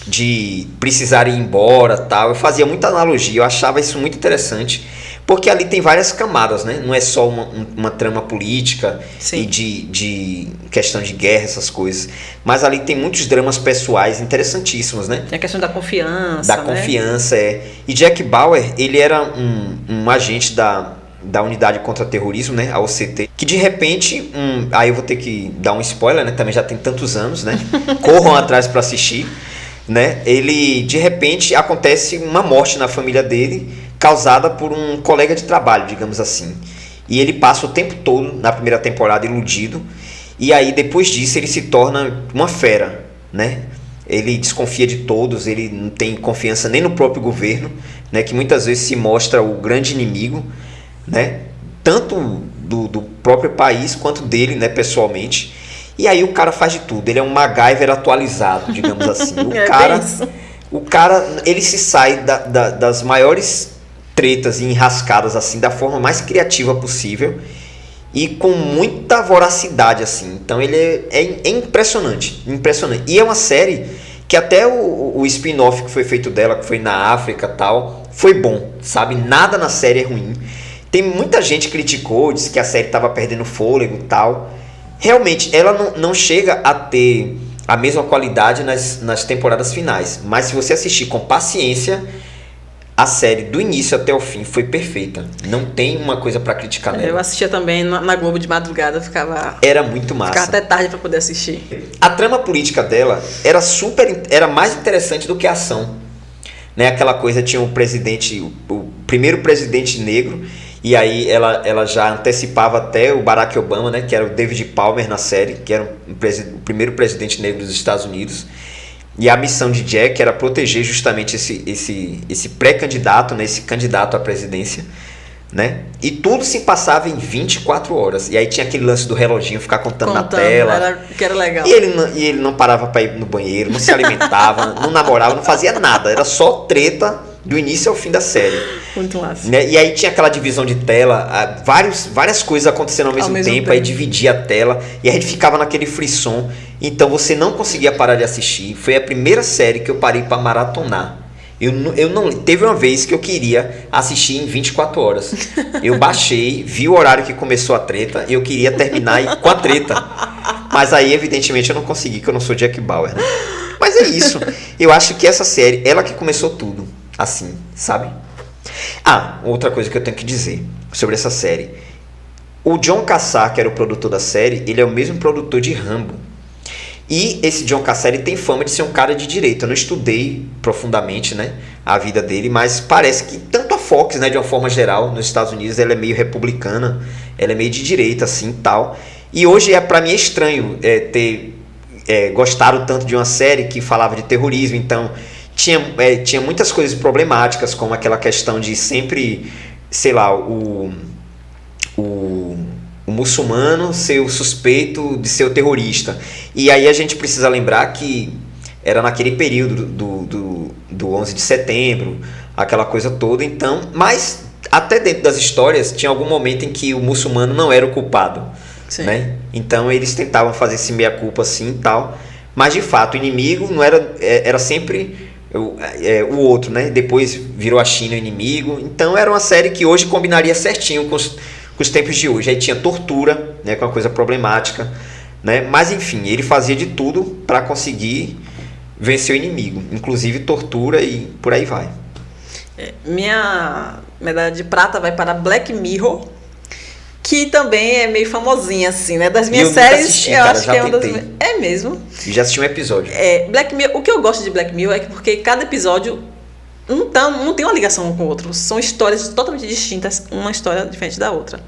de precisar ir embora, tal. Eu fazia muita analogia, eu achava isso muito interessante. Porque ali tem várias camadas, né? Não é só uma trama política e de questão de guerra, essas coisas. Mas ali tem muitos dramas pessoais interessantíssimos, né? Tem a questão da confiança, Da confiança, E Jack Bauer, ele era um agente da Unidade Contra Terrorismo, né? A OCT. Que de repente, aí eu vou ter que dar um spoiler, né? Também já tem tantos anos, né? Corram atrás para assistir, né? Ele, de repente, acontece uma morte na família dele, causada por um colega de trabalho, digamos assim. E ele passa o tempo todo, na primeira temporada, iludido. E aí, depois disso, ele se torna uma fera, né? Ele desconfia de todos, ele não tem confiança nem no próprio governo, né? Que muitas vezes se mostra o grande inimigo, né? Tanto do próprio país quanto dele, né? Pessoalmente. E aí o cara faz de tudo. Ele é um MacGyver atualizado, digamos assim. O cara, ele se sai das maiores tretas e enrascadas assim da forma mais criativa possível e com muita voracidade assim. Então ele é impressionante. E é uma série que até o spin-off que foi feito dela, que foi na África e tal, foi bom, sabe? Nada na série é ruim. Tem muita gente que criticou, disse que a série estava perdendo fôlego e tal. Realmente, ela não chega a ter a mesma qualidade nas temporadas finais. Mas se você assistir com paciência, a série do início até o fim foi perfeita. Não tem uma coisa para criticar nela. Eu assistia também na Globo de madrugada, era muito massa. Ficava até tarde para poder assistir. A trama política dela era mais interessante do que a ação. Né? Aquela coisa, tinha o primeiro presidente negro. E aí ela já antecipava até o Barack Obama, né, que era o David Palmer na série, que era o primeiro presidente negro dos Estados Unidos. E a missão de Jack era proteger justamente esse pré-candidato, né, esse candidato à presidência, né? E tudo se passava em 24 horas. E aí tinha aquele lance do reloginho ficar contando na tela. Que era legal. E ele não parava para ir no banheiro, não se alimentava, não namorava, não fazia nada. Era só treta do início ao fim da série. Muito massa. Né? E aí tinha aquela divisão de tela, várias coisas acontecendo ao mesmo tempo, aí dividia a tela e a gente ficava naquele frisson. Então você não conseguia parar de assistir. Foi a primeira série que eu parei para maratonar. Teve uma vez que eu queria assistir em 24 horas. Eu baixei, vi o horário que começou a treta e eu queria terminar com a treta. Mas aí, evidentemente, eu não consegui, que eu não sou Jack Bauer, né? Mas é isso. Eu acho que essa série, ela que começou tudo. Assim, sabe? Outra coisa que eu tenho que dizer sobre essa série. O Jon Cassar, que era o produtor da série, ele é o mesmo produtor de Rambo. E esse Jon Cassar, ele tem fama de ser um cara de direita. Eu não estudei profundamente, né, a vida dele, mas parece que tanto a Fox, né, de uma forma geral, nos Estados Unidos, ela é meio republicana, ela é meio de direita, assim, tal. E hoje, para mim, é estranho ter gostado tanto de uma série que falava de terrorismo. Então tinha muitas coisas problemáticas, como aquela questão de sempre, sei lá, o muçulmano ser o suspeito de ser o terrorista. E aí a gente precisa lembrar que era naquele período do 11 de setembro, aquela coisa toda. Então, mas até dentro das histórias tinha algum momento em que o muçulmano não era o culpado. Sim. Né? Então eles tentavam fazer esse meia-culpa assim e tal. Mas de fato o inimigo não era sempre o outro, né? Depois virou a China o inimigo. Então era uma série que hoje combinaria certinho com os tempos de hoje. Aí tinha tortura, né? Que é uma coisa problemática, né? Mas enfim, ele fazia de tudo para conseguir vencer o inimigo, inclusive tortura e por aí vai. Minha medalha de prata vai para Black Mirror, que também é meio famosinha, assim, né? Das minhas séries, assisti, eu cara, acho que é uma das... É mesmo? E já assisti um episódio. Black Mirror, o que eu gosto de Black Mirror é que porque cada episódio não tem uma ligação um com o outro. São histórias totalmente distintas, uma história diferente da outra.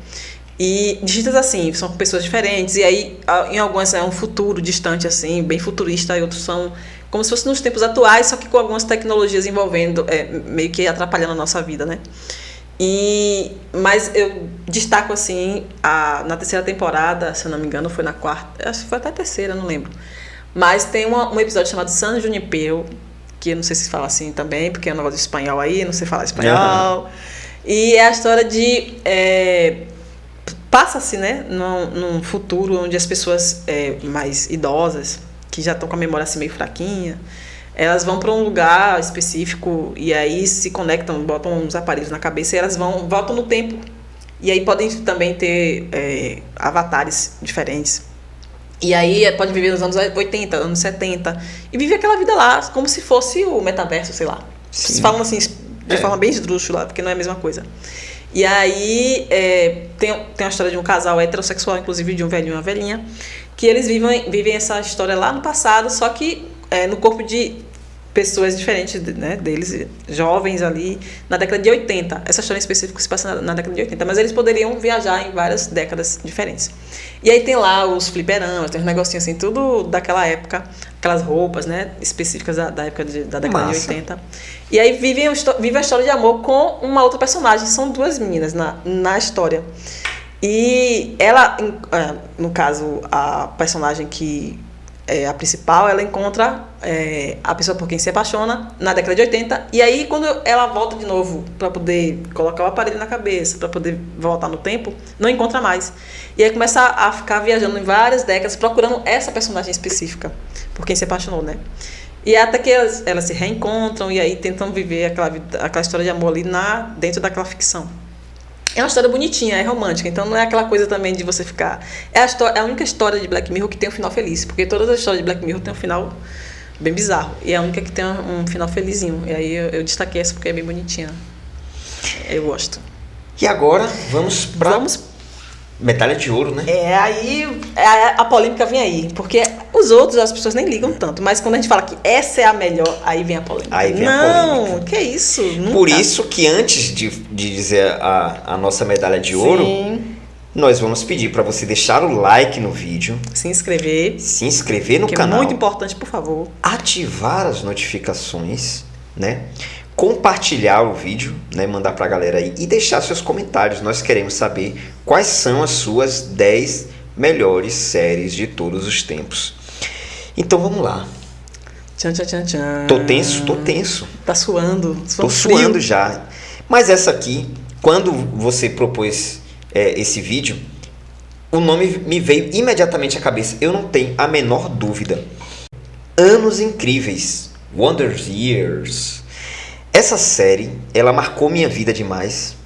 E distintas assim, são com pessoas diferentes. E aí, em algumas é um futuro distante, assim, bem futurista, e outros são como se fosse nos tempos atuais, só que com algumas tecnologias envolvendo, meio que atrapalhando a nossa vida, né? Mas eu destaco assim, na terceira temporada, se eu não me engano, foi na quarta, acho que foi até a terceira, não lembro. Mas tem um episódio chamado San Junipero, que eu não sei se fala assim também, porque é um negócio de espanhol aí, eu não sei falar espanhol. E é a história de... passa-se, né, num futuro onde as pessoas mais idosas, que já estão com a memória assim meio fraquinha, elas vão para um lugar específico e aí se conectam, botam uns aparelhos na cabeça e elas voltam no tempo. E aí podem também ter avatares diferentes. E aí pode viver nos anos 80, anos 70 e vive aquela vida lá como se fosse o metaverso, sei lá. Sim. Falam assim de forma bem esdrúxula, porque não é a mesma coisa. E aí tem a história de um casal heterossexual, inclusive de um velhinho e uma velhinha, que eles vivem essa história lá no passado, só que no corpo de pessoas diferentes, né, deles, jovens ali, na década de 80. Essa história em específico se passa na década de 80, mas eles poderiam viajar em várias décadas diferentes. E aí tem lá os fliperamas, tem uns negocinhos assim, tudo daquela época, aquelas roupas, né, específicas da época da década de 80. E aí vive a história de amor com uma outra personagem, são duas meninas na história. E ela, no caso, a personagem que a principal, ela encontra a pessoa por quem se apaixona na década de 80, e aí quando ela volta de novo para poder colocar o aparelho na cabeça, para poder voltar no tempo, não encontra mais. E aí começa a ficar viajando em várias décadas procurando essa personagem específica por quem se apaixonou, né? E até que elas se reencontram e aí tentam viver aquela história de amor ali dentro daquela ficção. É uma história bonitinha, é romântica, então não é aquela coisa também de você ficar... É a única história de Black Mirror que tem um final feliz, porque todas as histórias de Black Mirror tem um final bem bizarro, e é a única que tem um final felizinho. E aí eu destaquei essa porque é bem bonitinha. Eu gosto. E agora vamos para medalha de ouro, né? Aí a polêmica vem aí, porque os outros as pessoas nem ligam tanto, mas quando a gente fala que essa é a melhor, aí vem a polêmica. Aí vem a polêmica. Não, que isso? Nunca. Por isso que antes de dizer a nossa medalha de ouro, nós vamos pedir para você deixar o like no vídeo, se inscrever no canal, é muito importante, por favor, ativar as notificações, né? Compartilhar o vídeo, né, mandar pra galera aí e deixar seus comentários. Nós queremos saber quais são as suas 10 melhores séries de todos os tempos. Então vamos lá. Tchan, tchan, tchan, tchan. Tô tenso. Tá suando. Tô suando já. Mas essa aqui, quando você propôs esse vídeo, o nome me veio imediatamente à cabeça. Eu não tenho a menor dúvida. Anos Incríveis. Wonder Years. Essa série, ela marcou minha vida demais.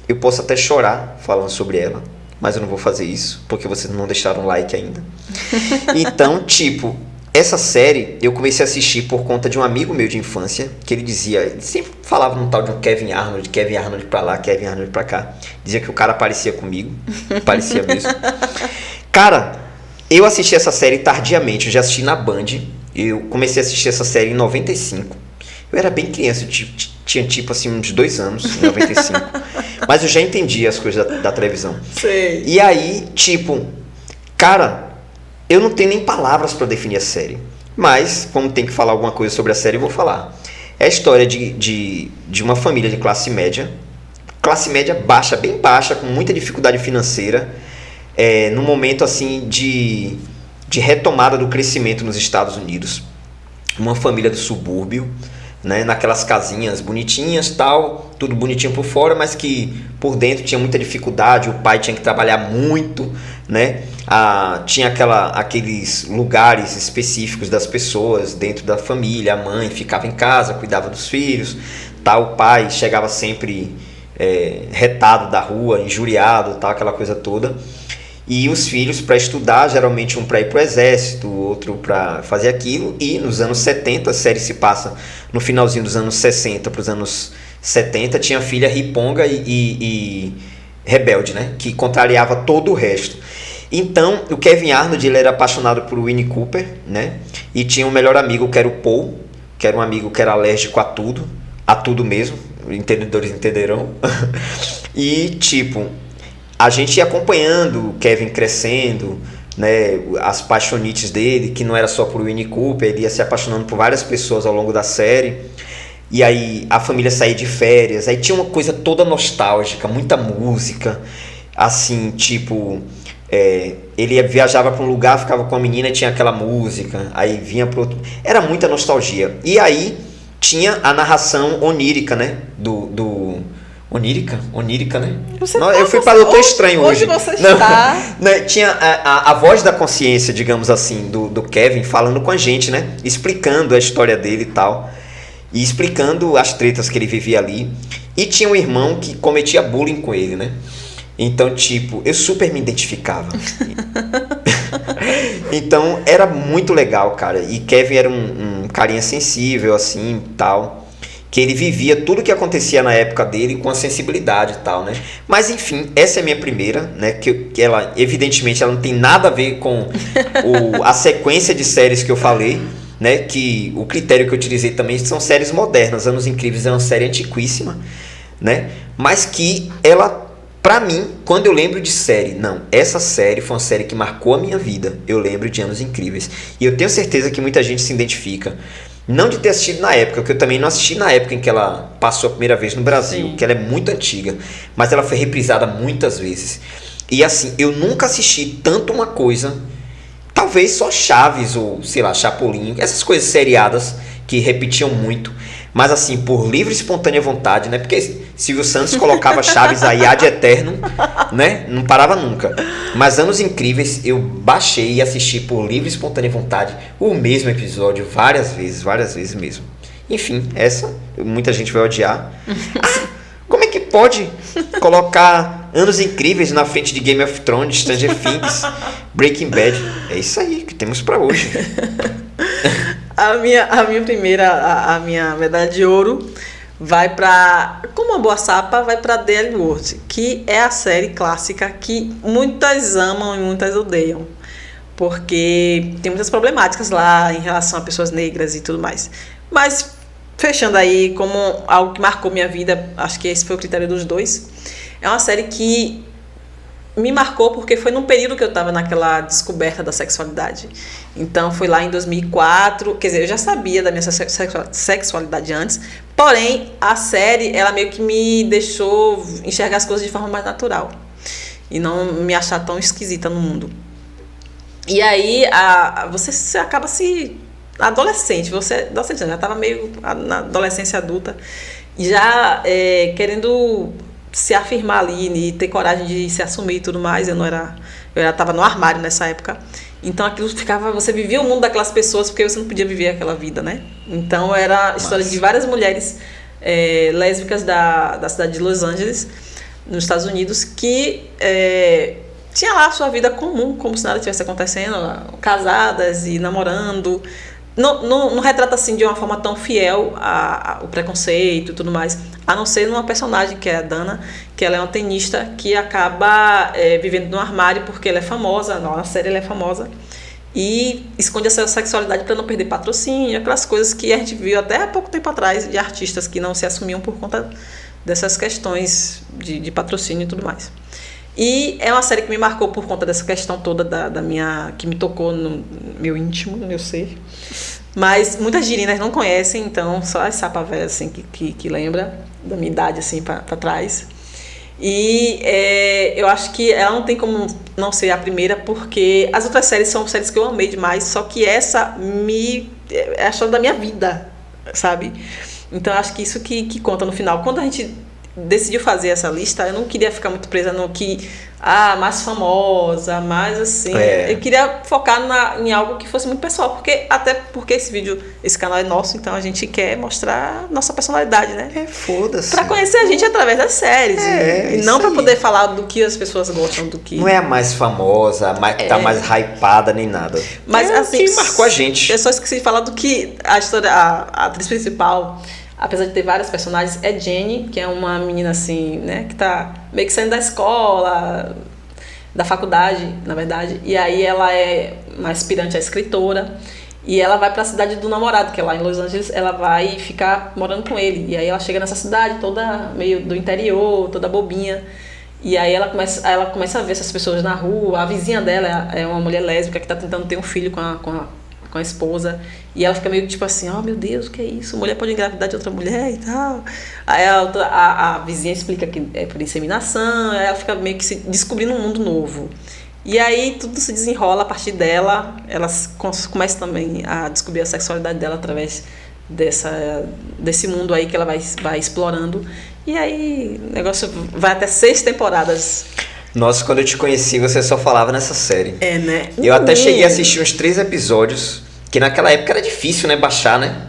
Eu posso até chorar falando sobre ela, mas eu não vou fazer isso, porque vocês não deixaram like ainda. Então, essa série eu comecei a assistir por conta de um amigo meu de infância, que ele sempre falava num tal de um Kevin Arnold pra lá, Kevin Arnold pra cá. Dizia que o cara parecia comigo, parecia mesmo. Cara, eu assisti essa série tardiamente, eu já assisti na Band. Eu comecei a assistir essa série em 95. Eu era bem criança, eu tinha assim uns 2 anos, em 95. Mas eu já entendia as coisas da televisão. Sei. E aí, cara, eu não tenho nem palavras para definir a série. Mas, como tem que falar alguma coisa sobre a série, eu vou falar. É a história de uma família de classe média baixa, bem baixa, com muita dificuldade financeira, num momento assim de retomada do crescimento nos Estados Unidos. Uma família do subúrbio, né, naquelas casinhas bonitinhas, tal, tudo bonitinho por fora, mas que por dentro tinha muita dificuldade. O pai tinha que trabalhar muito, né? Tinha aqueles lugares específicos das pessoas dentro da família. A mãe ficava em casa, cuidava dos filhos, tal. O pai chegava sempre retado da rua, injuriado, tal, aquela coisa toda. E os filhos para estudar, geralmente um para ir para o exército, outro para fazer aquilo. E nos anos 70, a série se passa no finalzinho dos anos 60 para os anos 70, tinha a filha riponga e rebelde, né? Que contrariava todo o resto. Então, o Kevin Arnold, ele era apaixonado por Winnie Cooper, né? E tinha um melhor amigo que era o Paul, que era um amigo que era alérgico a tudo mesmo. Entendedores entenderão. E a gente ia acompanhando o Kevin crescendo, né, as paixonites dele, que não era só por Winnie Cooper, ele ia se apaixonando por várias pessoas ao longo da série. E aí a família saía de férias, aí tinha uma coisa toda nostálgica, muita música, assim, tipo, ele viajava para um lugar, ficava com a menina e tinha aquela música, aí vinha para outro, era muita nostalgia. E aí tinha a narração onírica, né, Onírica, né? Eu fui para Doutor Estranho hoje. Hoje você está... Não, tinha a voz da consciência, digamos assim, do Kevin falando com a gente, né? Explicando a história dele e tal. E explicando as tretas que ele vivia ali. E tinha um irmão que cometia bullying com ele, né? Então, tipo, eu super me identificava. Então, era muito legal, cara. E Kevin era um carinha sensível, assim, tal. Que ele vivia tudo que acontecia na época dele com a sensibilidade e tal, né? Mas enfim, essa é a minha primeira, né? Que ela, evidentemente, ela não tem nada a ver com a sequência de séries que eu falei, né? Que o critério que eu utilizei também são séries modernas. Anos Incríveis é uma série antiquíssima, né? Mas que ela, pra mim, quando eu lembro de série, não, essa série foi uma série que marcou a minha vida. Eu lembro de Anos Incríveis. E eu tenho certeza que muita gente se identifica. Não de ter assistido na época, porque eu também não assisti na época em que ela passou a primeira vez no Brasil, Sim. que ela é muito antiga, mas ela foi reprisada muitas vezes. E assim, eu nunca assisti tanto uma coisa, talvez só Chaves ou, sei lá, Chapolin, essas coisas seriadas que repetiam muito, mas assim, por livre e espontânea vontade, né? Porque Silvio Santos colocava Chaves aí ad eterno, né? Não parava nunca. Mas Anos Incríveis eu baixei e assisti por livre e espontânea vontade o mesmo episódio várias vezes mesmo. Enfim, essa muita gente vai odiar. Como é que pode colocar Anos Incríveis na frente de Game of Thrones, Stranger Things, Breaking Bad? É isso aí que temos pra hoje. A minha primeira, a minha medalha de ouro vai para, como uma boa sapa, vai para The L Word, que é a série clássica que muitas amam e muitas odeiam, porque tem muitas problemáticas lá em relação a pessoas negras e tudo mais. Mas, fechando aí como algo que marcou minha vida, acho que esse foi o critério dos dois, é uma série que me marcou porque foi num período que eu estava naquela descoberta da sexualidade. Então foi lá em 2004, quer dizer, eu já sabia da minha sexualidade antes, porém a série, ela meio que me deixou enxergar as coisas de forma mais natural e não me achar tão esquisita no mundo. E aí você acaba se... Adolescente, você já estava meio na adolescência adulta, já querendo se afirmar ali e ter coragem de se assumir e tudo mais. Eu estava no armário nessa época, então aquilo ficava, você vivia o mundo daquelas pessoas porque você não podia viver aquela vida, né? Então era a história de várias mulheres lésbicas da cidade de Los Angeles, nos Estados Unidos, que tinha lá a sua vida comum, como se nada tivesse acontecendo, casadas e namorando. Não retrata assim de uma forma tão fiel ao preconceito e tudo mais, a não ser numa personagem que é a Dana, que ela é uma tenista que acaba vivendo no armário porque ela é famosa, na série ela é famosa, e esconde essa sexualidade para não perder patrocínio, aquelas coisas que a gente viu até há pouco tempo atrás de artistas que não se assumiam por conta dessas questões de patrocínio e tudo mais. E é uma série que me marcou por conta dessa questão toda da minha... que me tocou no meu íntimo, no meu ser. Mas muitas girinas não conhecem, então só as sapa velha assim, que lembra da minha idade assim para trás. E eu acho que ela não tem como não ser a primeira, porque as outras séries são séries que eu amei demais, só que essa é a história da minha vida, sabe? Então eu acho que isso que conta no final. Quando a gente decidiu fazer essa lista, eu não queria ficar muito presa no que mais famosa, mais assim, eu queria focar em algo que fosse muito pessoal, até porque esse canal é nosso, então a gente quer mostrar nossa personalidade, né? Foda-se. Pra conhecer a gente através das séries, e não pra poder falar do que as pessoas gostam, do que... Não é a mais famosa, que tá mais hypada, nem nada. Mas assim, que marcou a gente. Eu só esqueci de falar do que a atriz principal, apesar de ter várias personagens, é Jenny, que é uma menina assim, né, que tá meio que saindo da escola, da faculdade, na verdade, e aí ela é uma aspirante a escritora, e ela vai para a cidade do namorado, que é lá em Los Angeles, ela vai ficar morando com ele, e aí ela chega nessa cidade toda meio do interior, toda bobinha, E aí ela começa a ver essas pessoas na rua. A vizinha dela é uma mulher lésbica que tá tentando ter um filho com a esposa. E ela fica meio tipo assim, oh meu Deus, o que é isso? Mulher pode engravidar de outra mulher e tal. Aí a vizinha explica que é por inseminação. Aí ela fica meio que se descobrindo um mundo novo. E aí tudo se desenrola a partir dela. Ela começa também a descobrir a sexualidade dela através desse mundo aí que ela vai explorando. E aí o negócio vai até 6 temporadas. Nossa, quando eu te conheci, você só falava nessa série. É, né? Eu até cheguei a assistir uns 3 episódios, que naquela época era difícil, né? Baixar, né?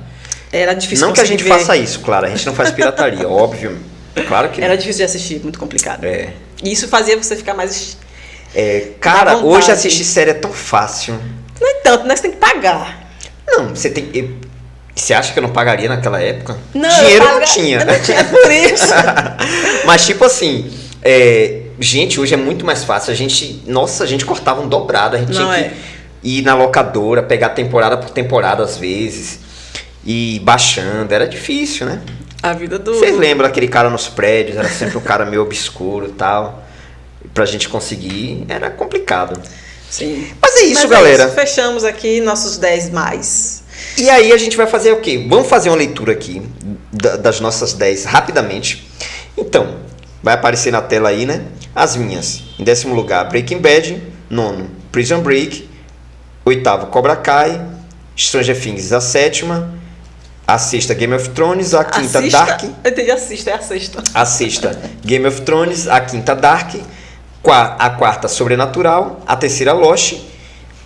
Era difícil. Não que a gente faça isso, claro. A gente não faz pirataria, óbvio. Claro que não. Era difícil de assistir, muito complicado. É. E isso fazia você ficar mais... cara, hoje assistir série é tão fácil. No entanto, né? Você tem que pagar. Não, você tem... Você acha que eu não pagaria naquela época? Não, dinheiro não tinha. Eu não tinha por isso. Mas tipo assim, gente, hoje é muito mais fácil. A gente cortava um dobrado. A gente tinha que ir na locadora, pegar temporada por temporada às vezes. E baixando. Era difícil, né? A vida do... Vocês lembram aquele cara nos prédios? Era sempre um cara meio obscuro e tal. Pra gente conseguir, era complicado. Sim. Mas é isso, galera. É isso. Fechamos aqui nossos 10 mais. E aí a gente vai fazer o quê? Vamos fazer uma leitura aqui das nossas 10 rapidamente. Então, vai aparecer na tela aí, né? As minhas. Em 10º lugar, Breaking Bad. 9º, Prison Break. 8º, Cobra Kai. Stranger Things, a 7ª. A 6ª, Game of Thrones. A 5ª, Dark. Eu entendi, assista, é a 6ª. A 6ª, Game of Thrones. A 5ª, Dark. A 4ª, Sobrenatural. A 3ª, Lost.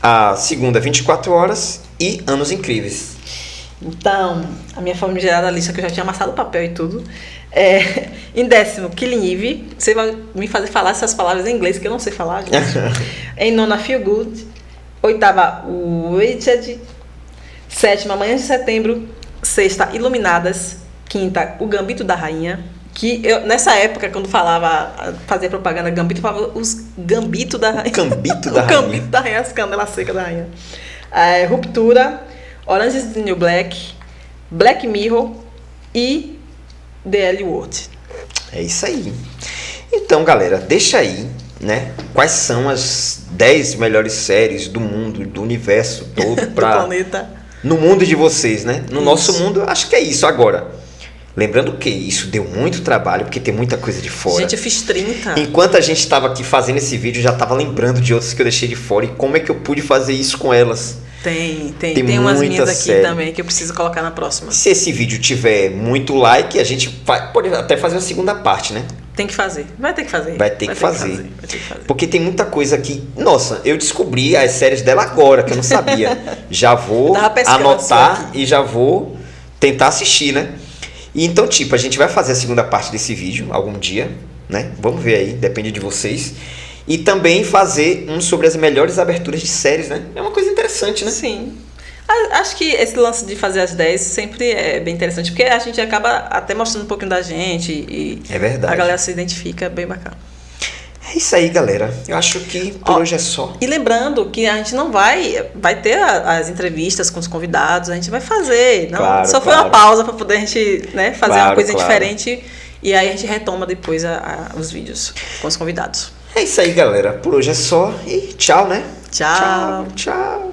A 2ª, 24 Horas. E Anos Incríveis. Então, a minha famigerada lista, que eu já tinha amassado o papel e tudo. Em 10º, Killing Eve. Você vai me fazer falar essas palavras em inglês, que eu não sei falar, gente. Em 9ª, Feel Good. 8ª, Witched. 7ª, Manhã de Setembro. 6ª, Iluminadas. 5ª, O Gambito da Rainha. Que eu, nessa época, quando fazia propaganda Gambito, eu falava os Gambito da Rainha. Gambito da O Rainha. Gambito da Rainha, as canelas secas da Rainha. Ruptura, Orange is the New Black, Black Mirror e The L Word. É isso aí. Então, galera, deixa aí, né? Quais são as 10 melhores séries do mundo, do universo todo, do planeta. No mundo de vocês, né? No isso. Nosso mundo, acho que é isso agora. Lembrando que isso deu muito trabalho, porque tem muita coisa de fora. Gente, eu fiz 30. Enquanto a gente estava aqui fazendo esse vídeo, eu já estava lembrando de outras que eu deixei de fora. E como é que eu pude fazer isso com elas? Tem umas minhas aqui série. também que eu preciso colocar na próxima. Se esse vídeo tiver muito like, a gente pode até fazer a segunda parte, né? Tem que fazer. Vai ter que fazer. Vai ter que fazer. Porque tem muita coisa aqui. Nossa, eu descobri as séries dela agora, que eu não sabia. Já vou anotar e já vou tentar assistir, né? E então, tipo, a gente vai fazer a segunda parte desse vídeo algum dia, né? Vamos ver aí, depende de vocês. E também fazer um sobre as melhores aberturas de séries, né? É uma coisa interessante, né? Sim. Acho que esse lance de fazer as 10 sempre é bem interessante, porque a gente acaba até mostrando um pouquinho da gente e é verdade. A galera se identifica, bem bacana. É isso aí, galera. Eu acho que por hoje é só. E lembrando que a gente não vai ter as entrevistas com os convidados, a gente vai fazer. Não, claro, só foi uma pausa para poder a gente, né, fazer uma coisa diferente e aí a gente retoma depois os vídeos com os convidados. É isso aí, galera. Por hoje é só e tchau, né? Tchau. Tchau.